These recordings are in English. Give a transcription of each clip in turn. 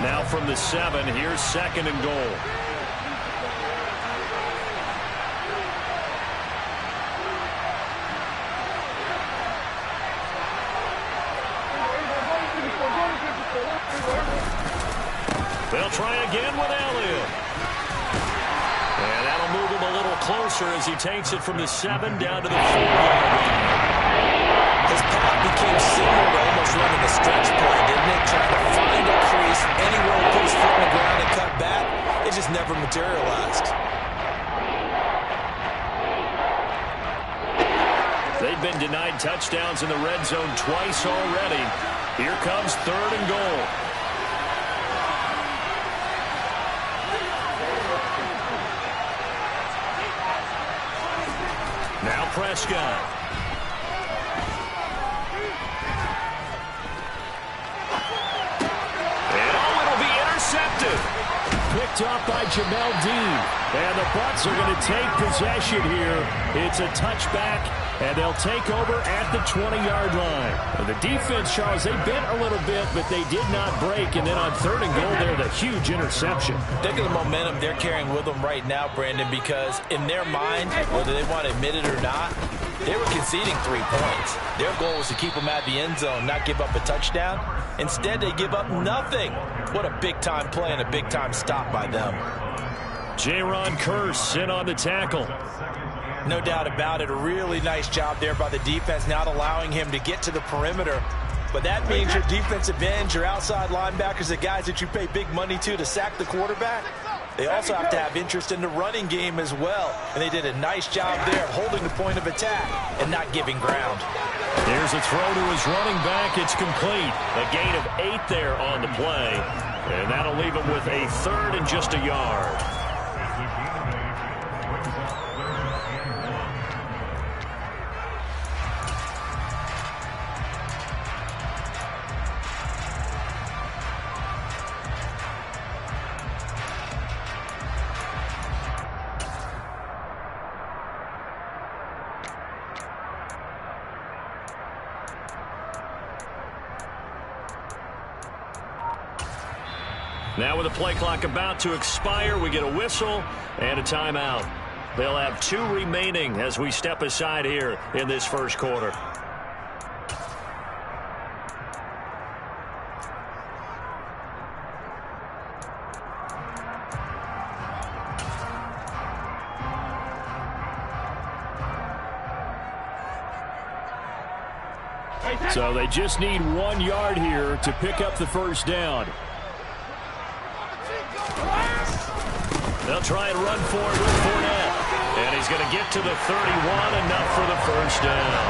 Now from the 7, here's 2nd and goal. They'll try again with Elliott. And that'll move him a little closer as he takes it from the 7 down to the 4-yard line. His path became similar to almost running a stretch play, didn't it? Trying to find a crease anywhere to put his foot on the ground and cut back. It just never materialized. They've been denied touchdowns in the red zone twice already. Here comes 3rd and goal. Now Prescott. And it'll be intercepted. Picked up by Jamel Dean. And the Bucs are going to take possession here. It's a touchback, and they'll take over at the 20-yard line. And the defense, Charles, they bent a little bit, but they did not break. And then on 3rd and goal there, the huge interception. Look at the momentum they're carrying with them right now, Brandon, because in their mind, whether they want to admit it or not, they were conceding 3 points. Their goal was to keep them at the end zone, not give up a touchdown. Instead, they give up nothing. What a big-time play and a big-time stop by them. Jaron Kearse in on the tackle. No doubt about it. A really nice job there by the defense, not allowing him to get to the perimeter. But that means your defensive ends, your outside linebackers, the guys that you pay big money to sack the quarterback, they also have to have interest in the running game as well. And they did a nice job there of holding the point of attack and not giving ground. Here's a throw to his running back. It's complete. A gain of 8 there on the play. And that'll leave him with a 3rd and just a yard. Now with the play clock about to expire, we get a whistle and a timeout. They'll have 2 remaining as we step aside here in this first quarter. So they just need 1 yard here to pick up the first down. They'll try and run for it with Fournette. And he's going to get to the 31, enough for the first down.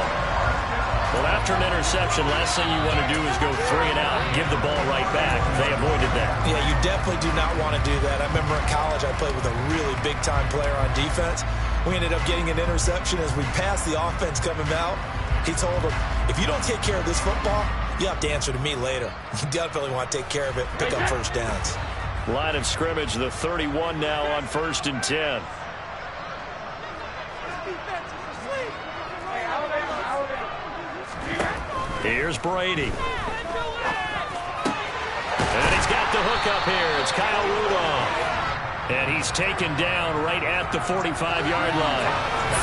Well, after an interception, last thing you want to do is go 3 and out and give the ball right back. They avoided that. Yeah, you definitely do not want to do that. I remember in college I played with a really big-time player on defense. We ended up getting an interception as we passed the offense coming out. He told him, if you don't take care of this football, you have to answer to me later. You definitely want to take care of it, pick up first downs. Line of scrimmage, the 31 now on 1st and 10. Here's Brady. And he's got the hook up here. It's Kyle Rudolph. And he's taken down right at the 45-yard line.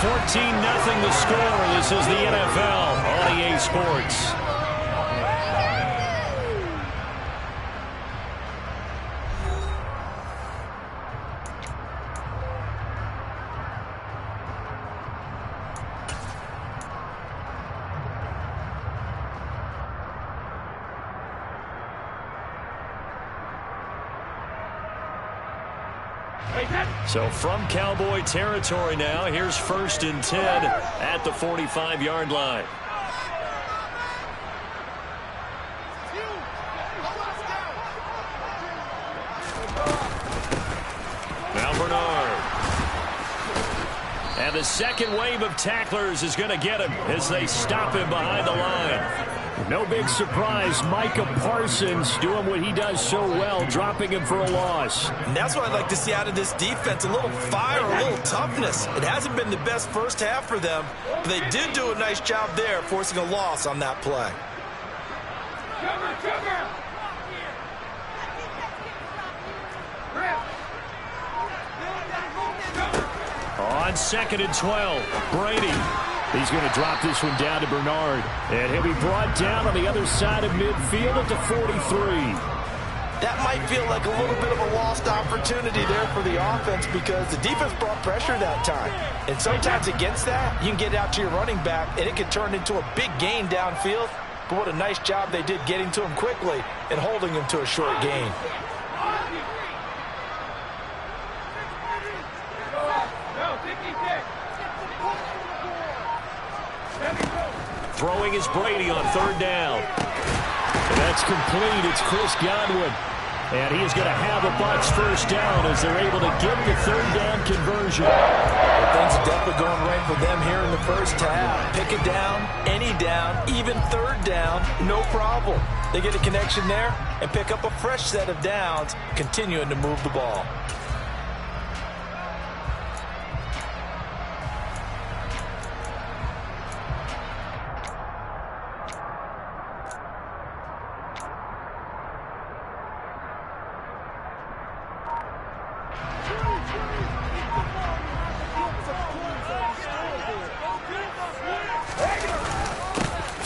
14-0 the score. This is the NFL on EA Sports. So from Cowboy territory now, here's 1st and 10 at the 45-yard line. Now Bernard. And the second wave of tacklers is going to get him as they stop him behind the line. No big surprise, Micah Parsons doing what he does so well, dropping him for a loss. And that's what I'd like to see out of this defense, a little fire, a little toughness. It hasn't been the best first half for them, but they did do a nice job there, forcing a loss on that play. On 2nd and 12, Brady. He's going to drop this one down to Bernard. And he'll be brought down on the other side of midfield at the 43. That might feel like a little bit of a lost opportunity there for the offense because the defense brought pressure that time. And sometimes against that, you can get out to your running back, and it can turn into a big gain downfield. But what a nice job they did getting to him quickly and holding him to a short gain. Throwing is Brady on 3rd down. And that's complete. It's Chris Godwin. And he is going to have a Bucs first down as they're able to get the 3rd down conversion. Well, things are definitely going right for them here in the first half. Pick it down, any down, even 3rd down, no problem. They get a connection there and pick up a fresh set of downs, continuing to move the ball.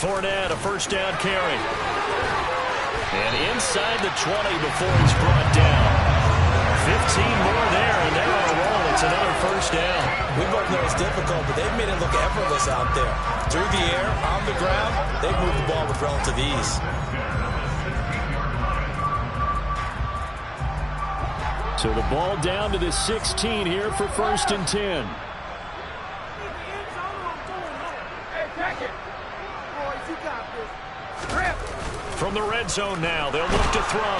Fournette, a first down carry. And inside the 20 before he's brought down. 15 more there, and they're on a roll. It's another first down. We both know it's difficult, but they've made it look effortless out there. Through the air, on the ground, they've moved the ball with relative ease. So the ball down to the 16 here for 1st and 10. From the red zone now, they'll look to throw.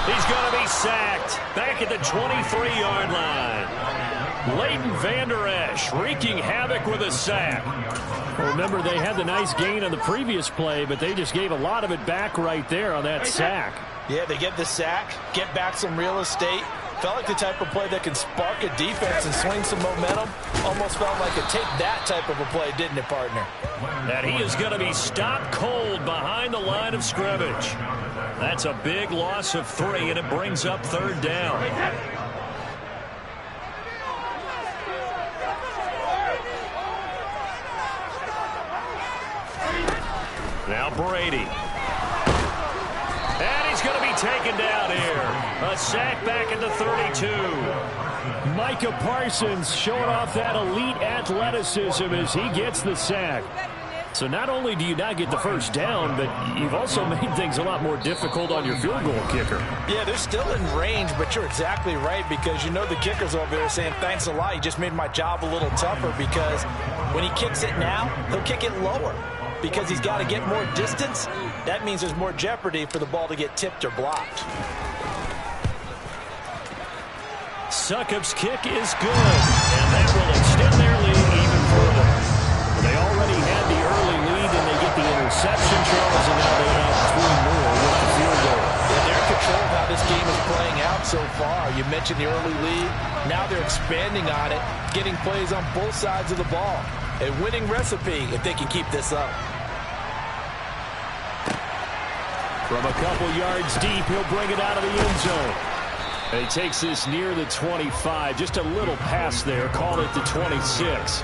He's going to be sacked back at the 23-yard line. Leighton Vander Esch wreaking havoc with a sack. Well, remember, they had the nice gain on the previous play, but they just gave a lot of it back right there on that sack. Yeah, they get the sack, get back some real estate. Felt like the type of play that can spark a defense and swing some momentum. Almost felt like a take that type of a play, didn't it, partner? And he is going to be stopped cold behind the line of scrimmage. That's a big loss of 3, and it brings up 3rd down. Now Brady. And he's going to be taken down here. A sack back at the 32. Micah Parsons showing off that elite athleticism as he gets the sack. So not only do you not get the first down, but you've also made things a lot more difficult on your field goal kicker. Yeah, they're still in range, but you're exactly right because you know the kicker's over there saying, thanks a lot, you just made my job a little tougher because when he kicks it now, he'll kick it lower because he's got to get more distance. That means there's more jeopardy for the ball to get tipped or blocked. Succop's kick is good, and that will extend their lead even further. They already had the early lead, and they get the interception, Charles, and now they have 3 more with the field goal. Yeah, they're in control of how this game is playing out so far. You mentioned the early lead. Now they're expanding on it, getting plays on both sides of the ball. A winning recipe if they can keep this up. From a couple yards deep, he'll bring it out of the end zone. And he takes this near the 25. Just a little pass there. Call it the 26.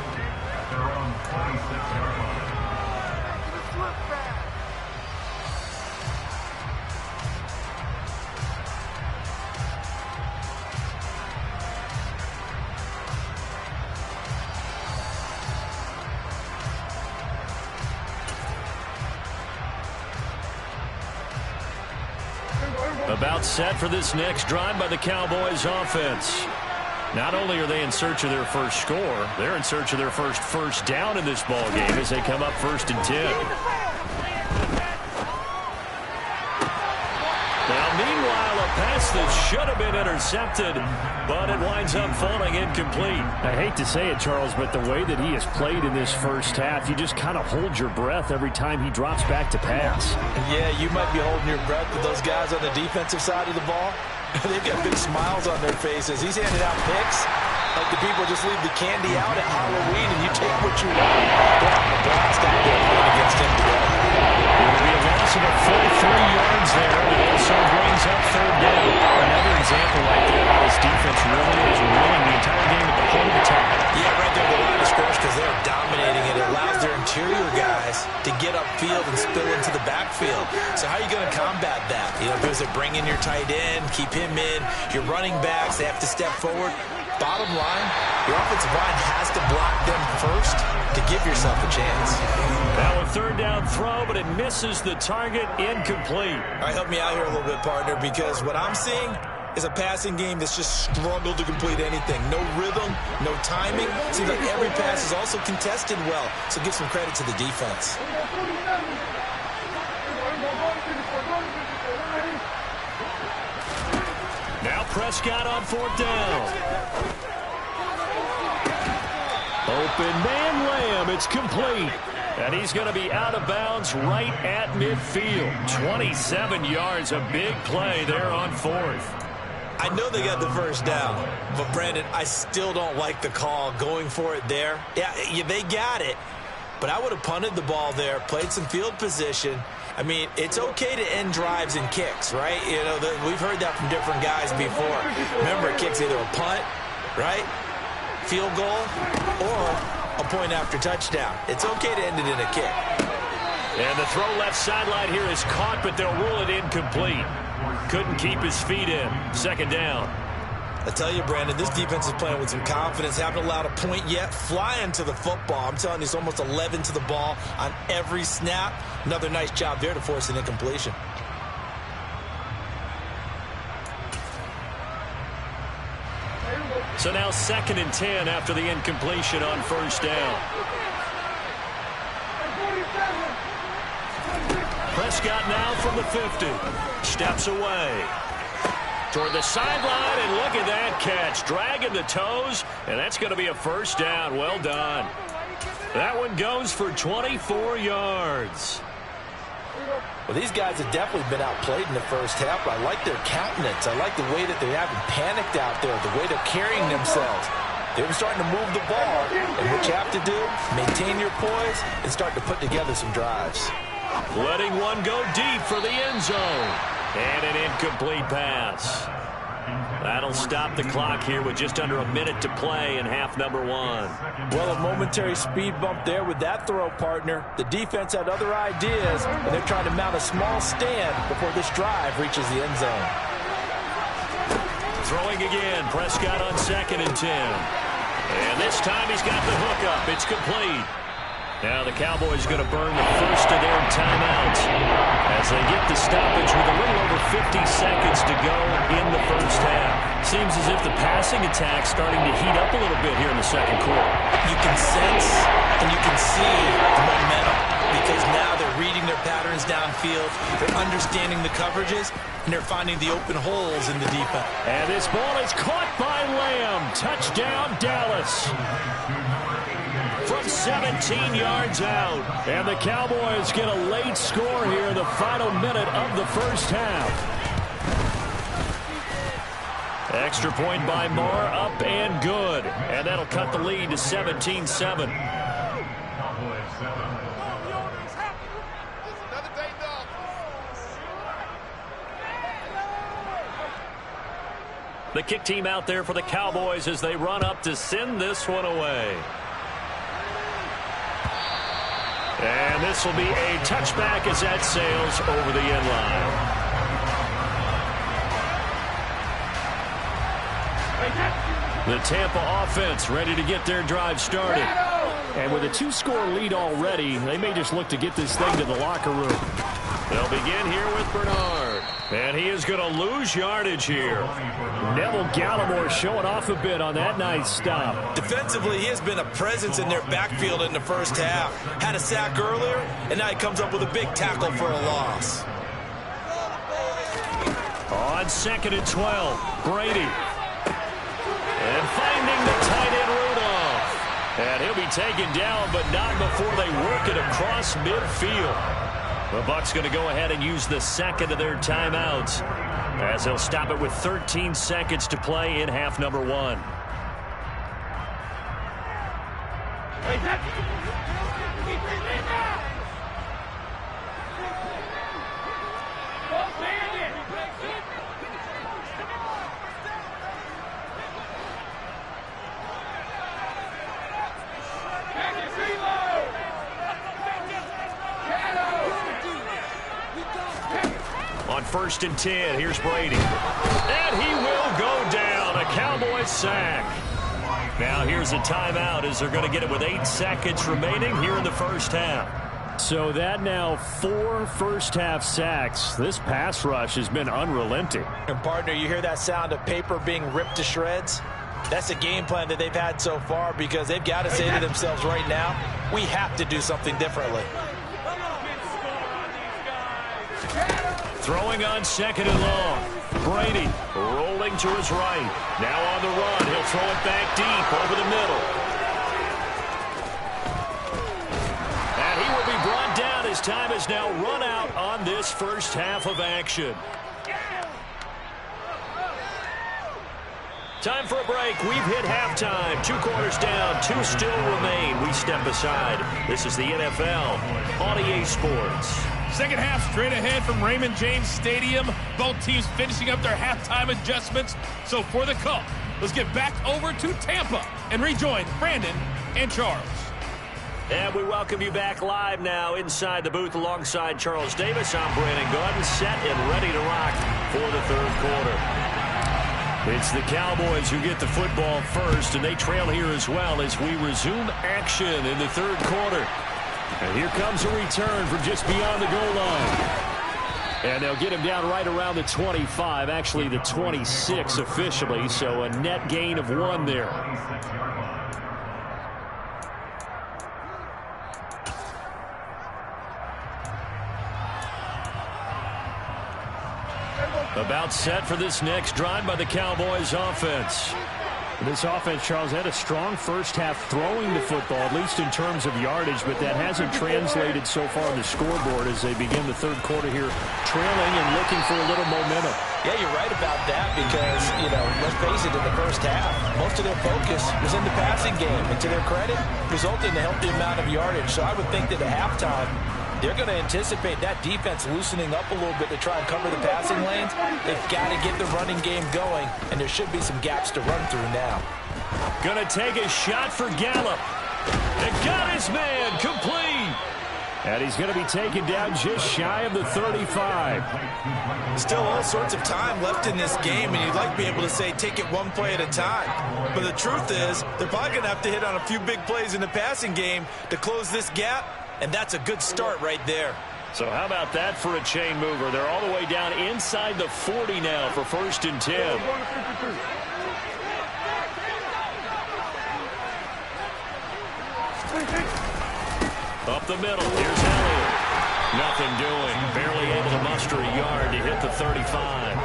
About set for this next drive by the Cowboys offense. Not only are they in search of their first score, they're in search of their first down in this ball game as they come up 1st and 10. Now, meanwhile, a pass that should have been intercepted, but it winds up falling incomplete. I hate to say it, Charles, but the way that he has played in this first half, you just kind of hold your breath every time he drops back to pass. Yeah, you might be holding your breath with those guys on the defensive side of the ball. They've got big smiles on their faces. He's handing out picks like the people just leave the candy out at Halloween and you take what you want. They're having a blast out there playing against him today. It will be a loss of a full 3 yards there. It also brings up 3rd down. Another example right there. this defense really is winning the entire game at the point of attack. Yeah, right there at the line of scrimmage because they're dominating it. It allows their interior guys to get upfield and spill into the backfield. So how are you going to combat that? You know, because they bring in your tight end, keep him in. Your running backs, they have to step forward. Bottom line, your offensive line has to block them first to give yourself a chance. Now a third down throw, but it misses the target, incomplete. All right, help me out here a little bit, partner, because what I'm seeing is a passing game that's just struggled to complete anything. No rhythm, no timing. Seems like every pass is also contested well, so give some credit to the defense. Now Prescott on fourth down. Open man Lamb, it's complete. And he's going to be out of bounds right at midfield. 27 yards, a big play there on fourth. I know they got the first down, but Brandon, I still don't like the call going for it there. Yeah, they got it, but I would have punted the ball there, played some field position. I mean, it's okay to end drives and kicks, right? You know, we've heard that from different guys before. Remember, a kick's either a punt, right, field goal, or a point after touchdown. It's okay to end it in a kick. And the throw left sideline here is caught, but they'll rule it incomplete. Couldn't keep his feet in. Second down. I tell you, Brandon, this defense is playing with some confidence. Haven't allowed a point yet. Flying to the football. I'm telling you, it's almost 11 to the ball on every snap. Another nice job there to force an incompletion. So now 2nd and 10 after the incompletion on first down. Prescott now from the 50. Steps away. Toward the sideline, and look at that catch. Dragging the toes, and that's going to be a first down. Well done. That one goes for 24 yards. Well, these guys have definitely been outplayed in the first half. I like their countenance. I like the way that they haven't panicked out there, the way they're carrying themselves. They're starting to move the ball, and what you have to do, maintain your poise and start to put together some drives. Letting one go deep for the end zone. And an incomplete pass. That'll stop the clock here with just under a minute to play in half number one. Well, a momentary speed bump there with that throw, partner. The defense had other ideas, and they're trying to mount a small stand before this drive reaches the end zone. Throwing again, Prescott on 2nd and 10. And this time he's got the hook up. It's complete. Now the Cowboys going to burn the first of their timeouts as they get the stoppage with a little over 50 seconds to go in the first half. Seems as if the passing attack's starting to heat up a little bit here in the second quarter. You can sense and you can see the momentum because now they're reading their patterns downfield, they're understanding the coverages, and they're finding the open holes in the defense. And this ball is caught by Lamb. Touchdown, Dallas. From 17 yards out. And the Cowboys get a late score here in the final minute of the first half. Extra point by Marr, up and good. And that'll cut the lead to 17-7. The kick team out there for the Cowboys as they run up to send this one away. And this will be a touchback as that sails over the end line. The Tampa offense ready to get their drive started. And with a 2-score lead already, they may just look to get this thing to the locker room. They'll begin here with Bernard. And he is going to lose yardage here. Neville Gallimore showing off a bit on that nice stop. Defensively, he has been a presence in their backfield in the first half. Had a sack earlier, and now he comes up with a big tackle for a loss. On 2nd and 12, Brady. And finding the tight end Rudolph. And he'll be taken down, but not before they work it across midfield. The Bucs going to go ahead and use the second of their timeouts as they'll stop it with 13 seconds to play in half number one. On 1st and 10, here's Brady. And he will go down. A Cowboys sack. Now here's a timeout as they're going to get it with 8 seconds remaining here in the first half. So that now 4 first-half sacks. This pass rush has been unrelenting. And partner, you hear that sound of paper being ripped to shreds? That's the game plan that they've had so far, because they've got to say to themselves right now, we have to do something differently. Throwing on 2nd and long. Brady rolling to his right. Now on the run. He'll throw it back deep over the middle. And he will be brought down. His time has now run out on this first half of action. Time for a break. We've hit halftime. 2 quarters down. 2 still remain. We step aside. This is the NFL on EA Sports. Second half straight ahead from Raymond James Stadium. Both teams finishing up their halftime adjustments. So for the call, let's get back over to Tampa and rejoin Brandon and Charles. And we welcome you back live now inside the booth alongside Charles Davis. I'm Brandon Gaudin, set and ready to rock for the third quarter. It's the Cowboys who get the football first, and they trail here as well as we resume action in the third quarter. And here comes a return from just beyond the goal line. And they'll get him down right around the 25, actually the 26 officially, so a net gain of 1 there. About set for this next drive by the Cowboys offense. This offense, Charles, had a strong first half throwing the football, at least in terms of yardage, but that hasn't translated so far on the scoreboard as they begin the third quarter here, trailing and looking for a little momentum. Yeah, you're right about that because, let's face it, in the first half, most of their focus was in the passing game, and to their credit, resulted in a healthy amount of yardage. So I would think that at halftime, they're going to anticipate that defense loosening up a little bit to try and cover the passing lanes. They've got to get the running game going, and there should be some gaps to run through now. Going to take a shot for Gallup. And got his man complete. And he's going to be taken down just shy of the 35. Still all sorts of time left in this game, and you'd like to be able to say take it one play at a time. But the truth is, they're probably going to have to hit on a few big plays in the passing game to close this gap. And that's a good start right there. So how about that for a chain mover? They're all the way down inside the 40 now for 1st and 10. Up the middle. Here's Elliott. Nothing doing. Barely able to muster a yard to hit the 35.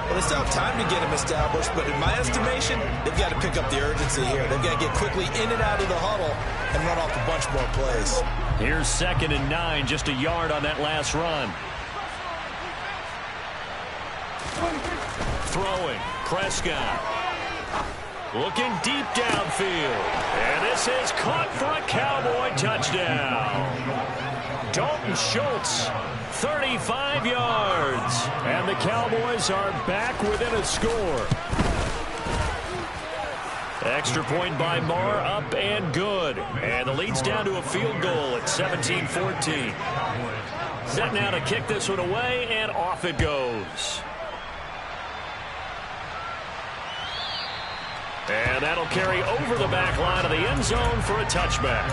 Well, they still have time to get him established, but in my estimation, they've got to pick up the urgency here. They've got to get quickly in and out of the huddle and run off a bunch more plays. Here's 2nd and 9, just a yard on that last run. Throwing, Prescott. Looking deep downfield. And this is caught for a Cowboy touchdown. Dalton Schultz, 35 yards. And the Cowboys are back within a score. Extra point by Marr, up and good. And the lead's down to a field goal at 17-14. Set now to kick this one away, and off it goes. And that'll carry over the back line of the end zone for a touchback.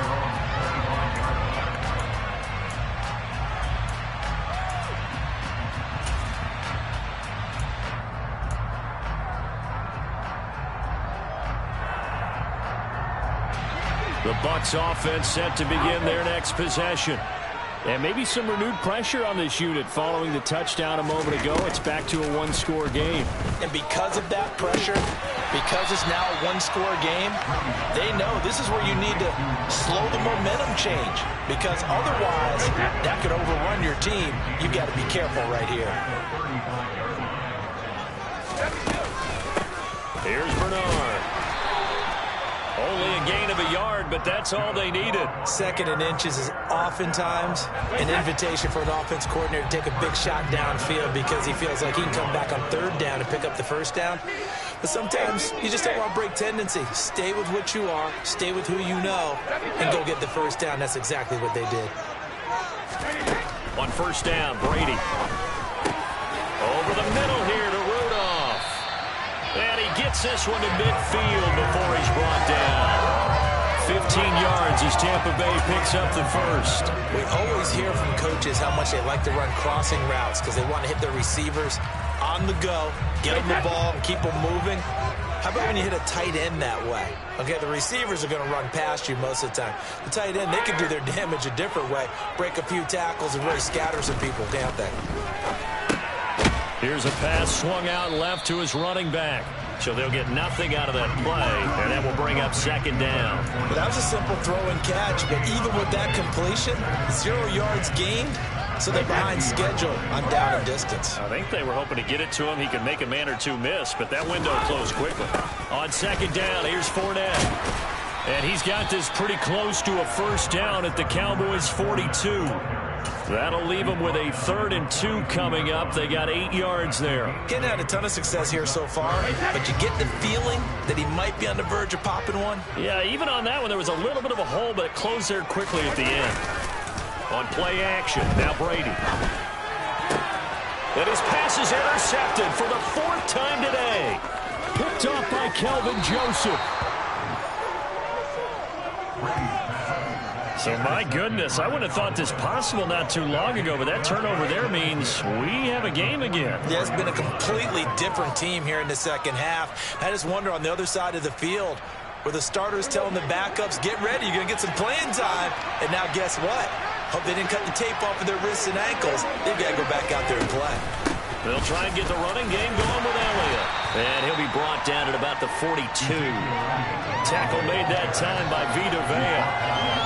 The Bucs offense set to begin their next possession. And maybe some renewed pressure on this unit following the touchdown a moment ago. It's back to a one-score game. And because of that pressure, because it's now a one-score game, they know this is where you need to slow the momentum change. Because otherwise, that could overrun your team. You've got to be careful right here. Here's Bernard. Only a gain of a yard, but that's all they needed. 2nd and inches is oftentimes an invitation for an offense coordinator to take a big shot downfield because he feels like he can come back on 3rd down and pick up the 1st down. But sometimes you just don't want to break tendency. Stay with what you are, stay with who you know, and go get the 1st down. That's exactly what they did. On 1st down, Brady. Gets this one to midfield before he's brought down. 15 yards as Tampa Bay picks up the first. We always hear from coaches how much they like to run crossing routes because they want to hit their receivers on the go, get them the ball, and keep them moving. How about when you hit a tight end that way? Okay, the receivers are going to run past you most of the time. The tight end, they can do their damage a different way, break a few tackles and really scatter some people, can't they? Here's a pass swung out left to his running back. So they'll get nothing out of that play, and that will bring up second down. Well, that was a simple throw and catch, but even with that completion, 0 yards gained, so they're behind schedule on down and distance. I think they were hoping to get it to him. He could make a man or two miss, but that window closed quickly. On second down, here's Fournette. And he's got this pretty close to a first down at the Cowboys' 42. That'll leave them with a 3rd and 2 coming up. They got 8 yards there. Getting had a ton of success here so far, but you get the feeling that he might be on the verge of popping one. Yeah, even on that one, there was a little bit of a hole, but it closed there quickly at the end. On play action, now Brady. And his pass is intercepted for the 4th time today. Picked off by Kelvin Joseph. So, my goodness, I wouldn't have thought this possible not too long ago, but that turnover there means we have a game again. Yeah, it's been a completely different team here in the second half. I just wonder on the other side of the field where the starters telling the backups, get ready, you're going to get some playing time. And now guess what? Hope they didn't cut the tape off of their wrists and ankles. They've got to go back out there and play. They'll try and get the running game going with Elliott. And he'll be brought down at about the 42. Tackle made that time by Vita Vea.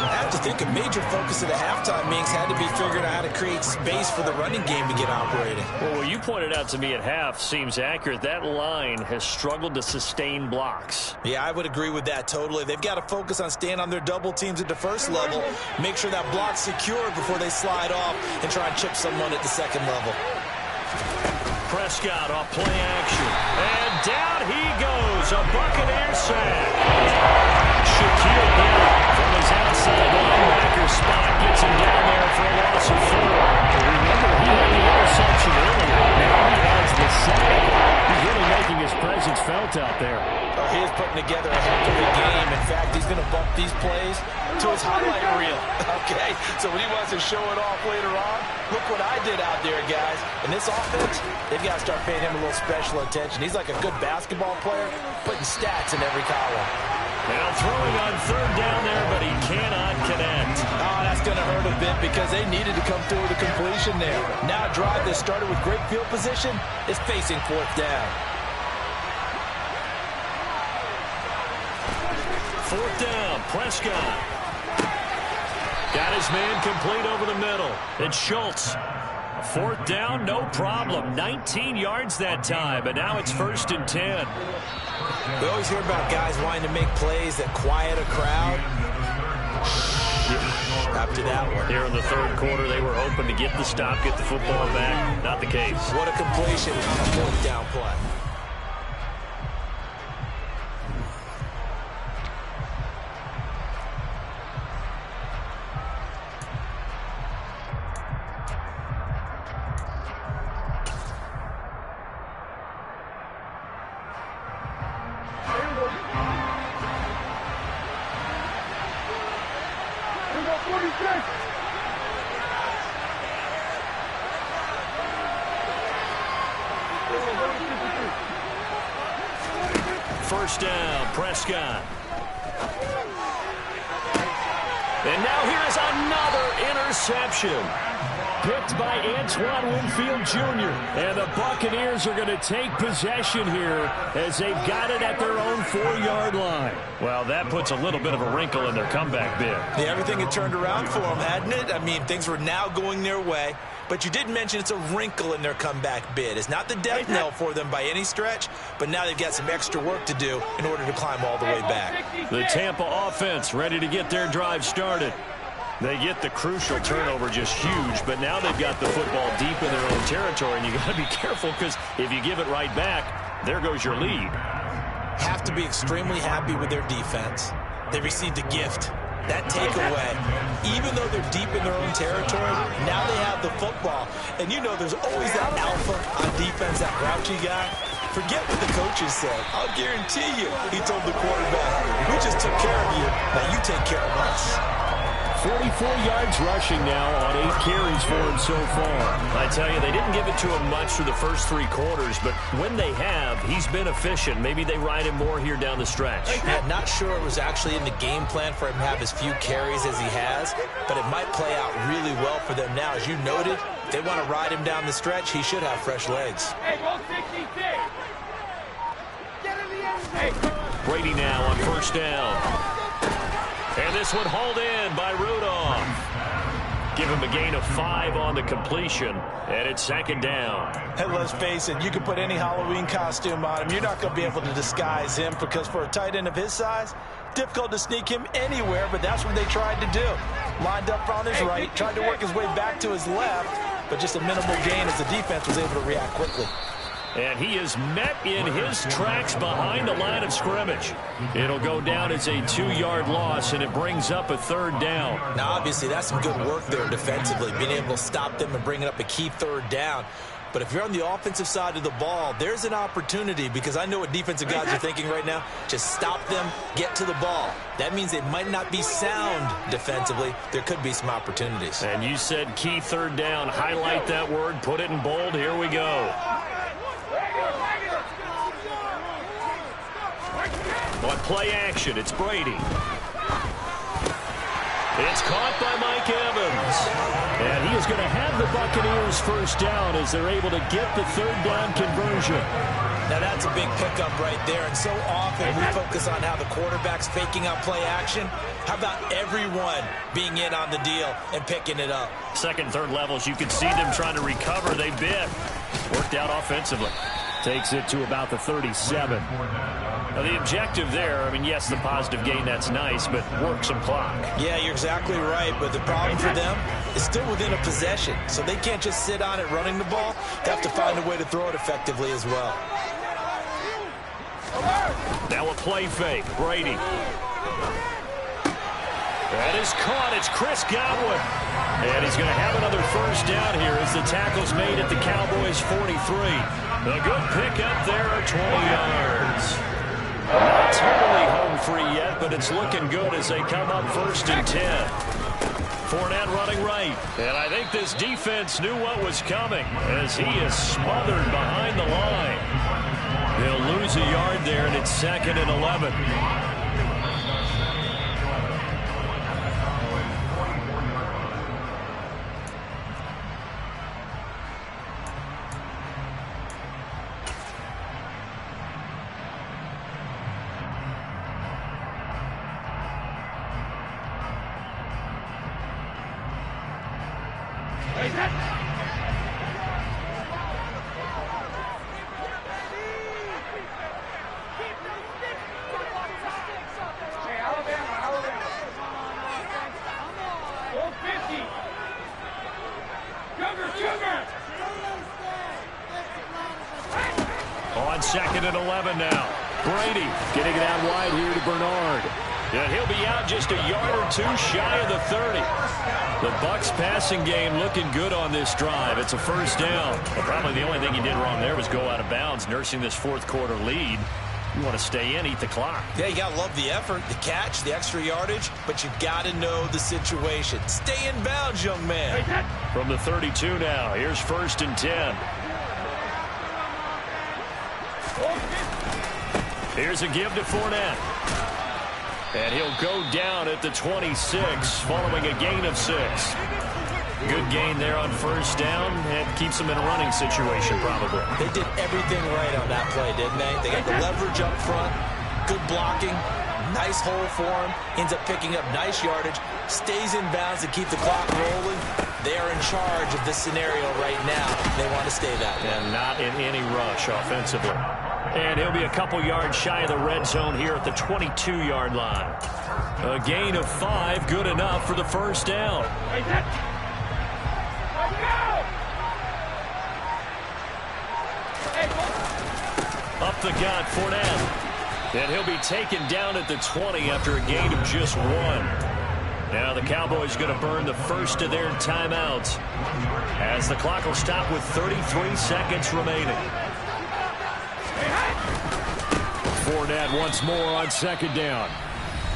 I have to think a major focus of the halftime meetings had to be figuring out how to create space for the running game to get operating. Well, what you pointed out to me at half seems accurate. That line has struggled to sustain blocks. Yeah, I would agree with that totally. They've got to focus on staying on their double teams at the first level, make sure that block's secured before they slide off and try and chip someone at the second level. Prescott off play action. And down he goes. A Buccaneer sack. Shaquille Barrett from his outside linebacker spot gets him down there for a loss of 4. Remember, he had the interception earlier. Now he has the sack. He's really making his presence felt out there. Oh, he is putting together a heck of a game. In fact, he's going to bump these plays to his highlight reel. Okay, so when he wants to show it off later on, look what I did out there, guys. In this offense, they've got to start paying him a little special attention. He's like a good basketball player, putting stats in every column. Now throwing on 3rd down there, but he cannot connect. Oh, that's going to hurt a bit because they needed to come through with a completion there. Now a drive that started with great field position is facing 4th down. 4th down, Prescott. Got his man complete over the middle. It's Schultz. 4th down, no problem. 19 yards that time, but now it's 1st and 10. We always hear about guys wanting to make plays that quiet a crowd. After that one. Here in the 3rd quarter, they were hoping to get the stop, get the football back. Not the case. What a completion. A 4th down play. First down, Prescott. And now here is another interception. Picked by Antoine Winfield Jr. And the Buccaneers are going to take possession here as they've got it at their own 4-yard line. Well, that puts a little bit of a wrinkle in their comeback bid. Yeah, everything had turned around for them, hadn't it? I mean, things were now going their way. But you did mention it's a wrinkle in their comeback bid. It's not the death knell for them by any stretch, but now they've got some extra work to do in order to climb all the way back. The Tampa offense ready to get their drive started. They get the crucial turnover, just huge, but now they've got the football deep in their own territory, and you got to be careful because if you give it right back, there goes your lead. Have to be extremely happy with their defense. They received a gift. That takeaway, even though they're deep in their own territory, now they have the football. And you know there's always that alpha on defense, that grouchy guy. Forget what the coaches said. I'll guarantee you, he told the quarterback, we just took care of you. Now you take care of us. 44 yards rushing now on 8 carries for him so far. I tell you, they didn't give it to him much through the first 3 quarters, but when they have, he's been efficient. Maybe they ride him more here down the stretch. Yeah, not sure it was actually in the game plan for him to have as few carries as he has, but it might play out really well for them now. As you noted, if they want to ride him down the stretch, he should have fresh legs. Brady now on first down. And this one hauled in by Rudolph. Give him a gain of 5 on the completion, and it's second down. Hey, let's face it, you can put any Halloween costume on him. You're not going to be able to disguise him because for a tight end of his size, difficult to sneak him anywhere, but that's what they tried to do. Lined up on his right, tried to work his way back to his left, but just a minimal gain as the defense was able to react quickly. And he is met in his tracks behind the line of scrimmage. It'll go down as a 2-yard loss, and it brings up a third down. Now, obviously, that's some good work there defensively, being able to stop them and bringing up a key third down. But if you're on the offensive side of the ball, there's an opportunity because I know what defensive guys are thinking right now. Just stop them, get to the ball. That means they might not be sound defensively. There could be some opportunities. And you said key third down. Highlight that word. Put it in bold. Here we go. On play action, it's Brady. It's caught by Mike Evans. And he is going to have the Buccaneers first down as they're able to get the third down conversion. Now that's a big pickup right there, and so often we focus on how the quarterback's faking out play action. How about everyone being in on the deal and picking it up? Second, third levels, you can see them trying to recover. They bit. Worked out offensively. Takes it to about the 37. Now the objective there, I mean, yes, the positive gain, that's nice, but work some clock. Yeah, you're exactly right, but the problem for them is still within a possession, so they can't just sit on it running the ball. They have to find a way to throw it effectively as well. Now a play fake. Brady. That is caught. It's Chris Godwin. And he's going to have another first down here as the tackle's made at the Cowboys' 43. A good pickup there at 20 yards. Not totally home free yet, but it's looking good as they come up first and 10. Fournette running right. And I think this defense knew what was coming as he is smothered behind the line. They'll lose a yard there, and it's second and 11. On second and 11 now. Brady getting it out wide here to Bernard. And he'll be out just a yard or two shy of the 30. The Bucs passing game looking good on this drive. It's a first down. Well, probably the only thing he did wrong there was go out of bounds, nursing this fourth quarter lead. You want to stay in, eat the clock. Yeah, you got to love the effort, the catch, the extra yardage, but you got to know the situation. Stay in bounds, young man. From the 32 now, here's first and 10. Here's a give to Fournette. And he'll go down at the 26 following a gain of 6. Good gain there on first down and keeps them in a running situation probably. They did everything right on that play, didn't they? They got the leverage up front, good blocking, nice hole for him, ends up picking up nice yardage, stays in bounds to keep the clock rolling. They are in charge of this scenario right now. They want to stay that way. And not in any rush offensively. And he'll be a couple yards shy of the red zone here at the 22-yard line. A gain of 5, good enough for the first down. Up the gut, Fournette. And he'll be taken down at the 20 after a gain of just 1. Now the Cowboys going to burn the first of their timeouts as the clock will stop with 33 seconds remaining. Fournette once more on second down.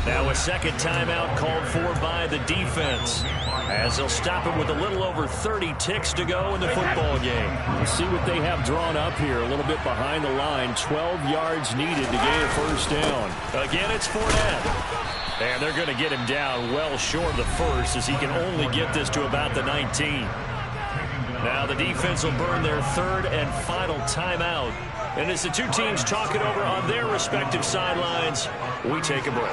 Now a second timeout called for by the defense, as they'll stop it with a little over 30 ticks to go in the football game. Let's see what they have drawn up here. A little bit behind the line. 12 yards needed to gain a first down. Again, it's Fournette. And they're going to get him down well short of the first, as he can only get this to about the 19. Now the defense will burn their third and final timeout. And as the two teams talk it over on their respective sidelines, we take a break.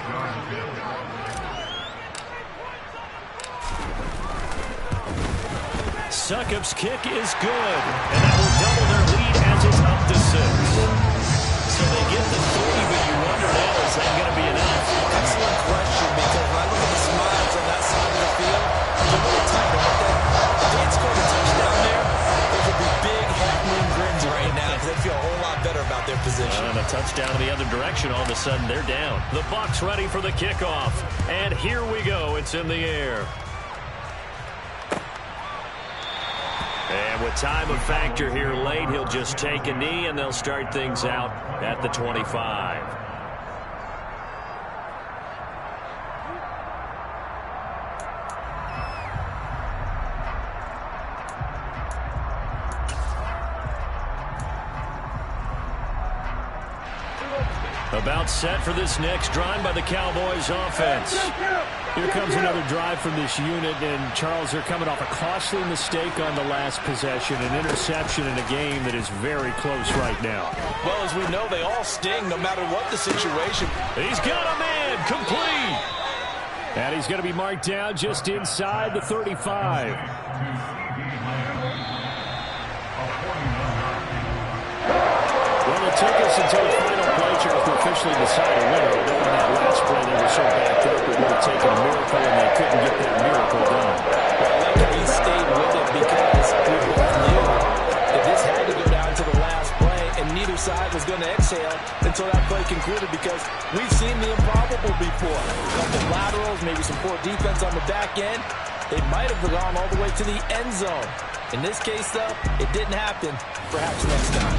Succop's kick is good, and that will double their lead as it's up to 6. So they get the 3, but you wonder now, is that going to be enough? Excellent question, because when I look at the smiles on that side of the field, it's a little tight. If they had scored a touchdown there, those would be big, half-moon grins right now, because they feel a whole lot better about their position. And a touchdown in the other direction, all of a sudden they're down. The Bucs ready for the kickoff, and here we go. It's in the air. And with time of factor here late, he'll just take a knee, and they'll start things out at the 25. About set for this next drive by the Cowboys offense. Here comes another drive from this unit, and Charles, they're coming off a costly mistake on the last possession, an interception in a game that is very close right now. Well, as we know, they all sting no matter what the situation. He's got a man, complete. And he's going to be marked down just inside the 35. Well, it took us until the final play, Charles, to officially decide a winner. Though in that last play, they were so backed up, it would have taken a miracle, and they couldn't get that miracle done. Well, I like that he stayed with it, because we both knew that this had to go down to the last play, and neither side was going to exhale until that play concluded, because we've seen the improbable before. A couple laterals, maybe some poor defense on the back end. They might have gone all the way to the end zone. In this case, though, it didn't happen. Perhaps next time.